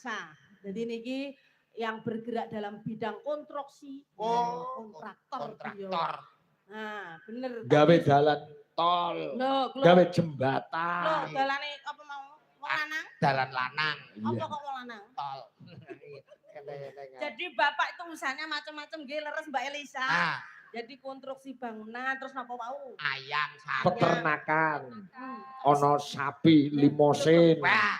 biasa. Jadi niki yang bergerak dalam bidang konstruksi, kontraktor. Kontraktor. Nah, bener. Gawe dalan tol. Gawe jembatan. Loh, dalane apa mau? Wong lanang? Dalan lanang. Apa kok wong lanang? Tol. Jadi Bapak itu usahanya macam-macam nggih leres Mbak Elisa. Nah, jadi konstruksi bangunan terus napa mau? ayam, sapi. Peternakan. Ono sapi, limosin. Wah,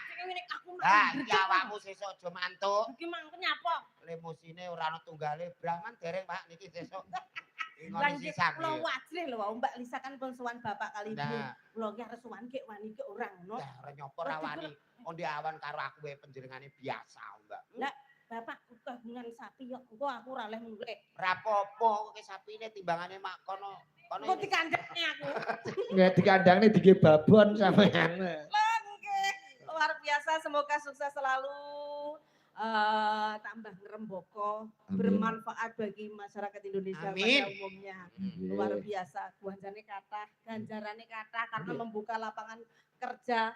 aku iki awakmu sesuk aja mantuk. Iki mangke nyapa? Limosine ora ono tunggale, brangan dereng Pak niki sesuk. Lan iki kula wajrih lho Mbak Lisa kan pun sowan Bapak kali ini. Kula ki arep sowan ki wani ki ora ngono. Lah ora nyapa ra wani. Onde awan karo aku wae panjenengane biasa, Mbak. Lah Bapak kagungan sapi yo engko aku ora oleh mulih. Ora apa-apa ke sapine timbangane mak kono. Kok dikandakne aku. Nggak dikandangne dige babon sampean. Lah nggih. Luar biasa semoga sukses selalu. Tambah ngeremboko, bermanfaat bagi masyarakat Indonesia pada umumnya. Luar biasa, ganjarannya kata karena membuka lapangan kerja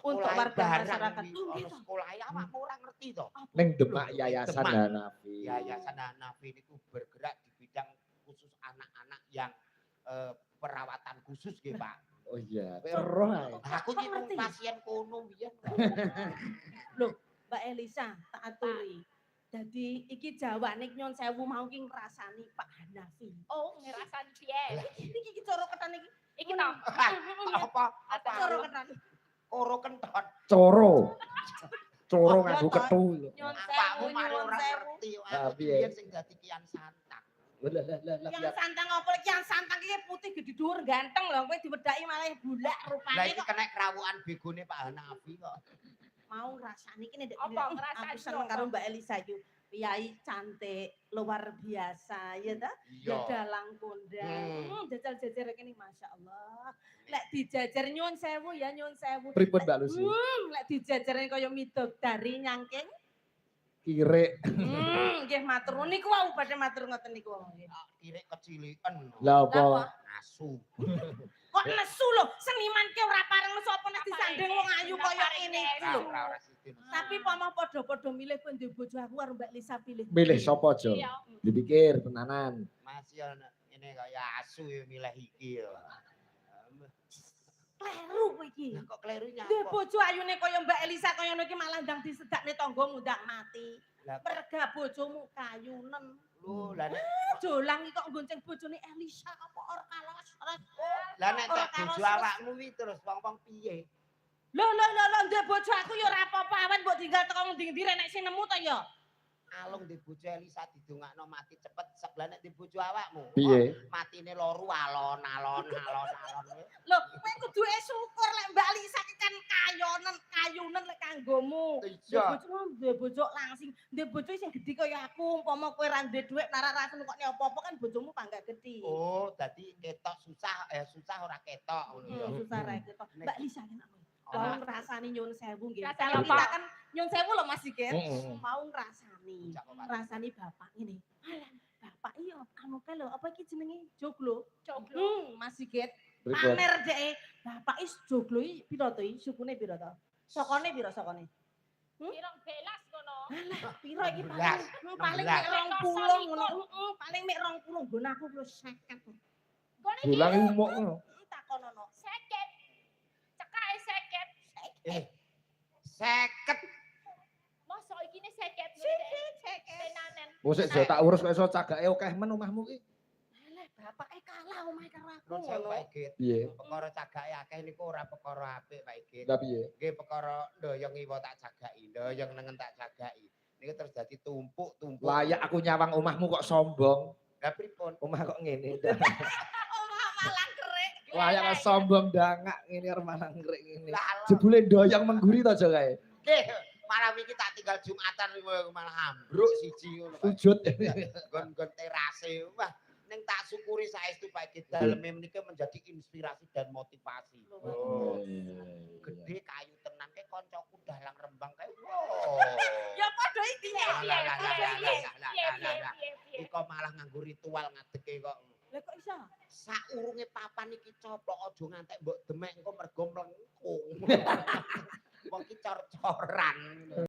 untuk warga masyarakat. Ono sekolah ya awakmu ora ngerti to. Ning Demak Yayasan Hanafi. Yayasan Hanafi niku bergerak di bidang khusus anak-anak yang perawatan khusus nggih, Pak. Oh iya, roh ae. Aku iki pasien kono biyen. Loh, Mbak Elisa tak aturi. Jadi iki jawane nyon sewu mau ki ngrasani Pak Hanafi. Oh, ngrasani piye? Iki cara ketan iki. Iki to. Apa? Cara ketan. Koro kenton. Coro nganggo ketu. Nyon Awakmu sewu, malah nyon ora sewu. ngerti. Piye? Biyen sing dadi kian santang. Yang santang apa lagi? Yang santang iki putih gede dhuwur ganteng lho. Kowe diwedaki malah bulak rupane kok. Lah iki kena krawukan begone Pak Hanafi kok. Mau ngrasani iki nek Apa ngrasani? aku seneng karo Mbak Elisa yo. Piyai cantik, luar biasa ya ta? Ya dalang kondang. Jajal-jajal kene masyaallah. Lek dijajar nyuwun sewu ya nyuwun sewu. Pripun Mbak Lucy? Lek dijajare kaya midodari nyangking. Kirik. Nggih matur niku wau badhe matur ngoten niku wau nggih. Kirik keciliken. Lah apa? Asu. Kok nesu lho, seniman ki ora pareng nesu apa nek disanding wong ayu kaya ngene iki lho. Tapi pamah padha-padha milih kowe ndek bojo aku karo Mbak Lisa pilih. Milih sapa aja? Dipikir tenanan. Masih ana ngene kaya asu ya milih iki ya. Kleru kowe iki. Lah kok kleru nyapa? Ndek bojo ayune kaya Mbak Elisa kaya ngono iki malah ndang disedakne tanggamu ndak mati. Perga bojomu kayunen. Lho, lah nek dolang iki kok gonceng bojone Elisa apa ora kalos. Lah nek bojo awakmu iki terus wong-wong piye? Lho ndek bojo aku ya ora apa-apa awan mbok tinggal teko ndi-ndi nek sing nemu to ya. Alung di bojo Elisa didongakno mati cepet sebelah nek di bojo awakmu. Piye? Matine loro alon-alon. Lho, kowe kudu syukur lek Mbak Lisa iki kan kayunen lek kanggomu. Ndek bojo langsing, ndek bojo sing gedhi kaya aku, umpama kowe ra ndek dhuwit nara rasane kok apa-apa kan bojomu pangga gedhi. Oh, dadi ketok susah ora ketok ngono ya. Susah ra ketok. Mbak Lisa kan aku. Mau ngrasani nyun sewu nggih. Rasane Kita kan nyun sewu lho Mas Sigit. Heeh. Mau ngrasani. Ngrasani bapak ngene. Alah, bapak iya anu kae lho, apa iki jenenge? Joglo. Mas Sigit. Pamer dhek. Bapak is joglo iki pira to iki? Sukune pira to? Sokone pira sokone? Pirang belas kono. Alah, pira iki paling mek 20 ngono. Paling mek 20 nggon aku plus 50. Gone Bulang umuk ngono. Takonono. 50. Cekake 50. 50. Mosok iki ne 50. Tenanan. Wes aja tak urus kok iso cagake akeh men omahmu ki. Alah, bapak kalah omahe karo aku. Nun sewu Pak Igit. Piye? Perkara cagake akeh niku ora perkara apik Pak Igit. Lah piye? Nggih perkara ndoyong iwa tak jagaki, ndoyong nengen tak jagaki. Niku terus dadi tumpuk-tumpuk. Layak aku nyawang omahmu kok sombong. Lah pripun? Omah kok ngene. Omah malang kerik. Layak kok sombong dangak ngene arep malang ngrik ngene. Lah Jebule ndoyong mengguri to aja kae. nggih, malam iki tak tinggal Jumatan malah ambruk siji ngono. Sujud. Gon-gon terase. Wah, ning tak syukuri saestu Pak Igit daleme menika menjadi inspirasi dan motivasi. Oh. Gede kayu tenan ke koncoku dalang Rembang kae. Wow. Ya padha iki ya. Iko malah nganggo ritual ngadeke kok. Lah kok iso? Saurunge papan iki coplok aja ngantek mbok demek engko mergo mlengkung. Wong iki cor-coran.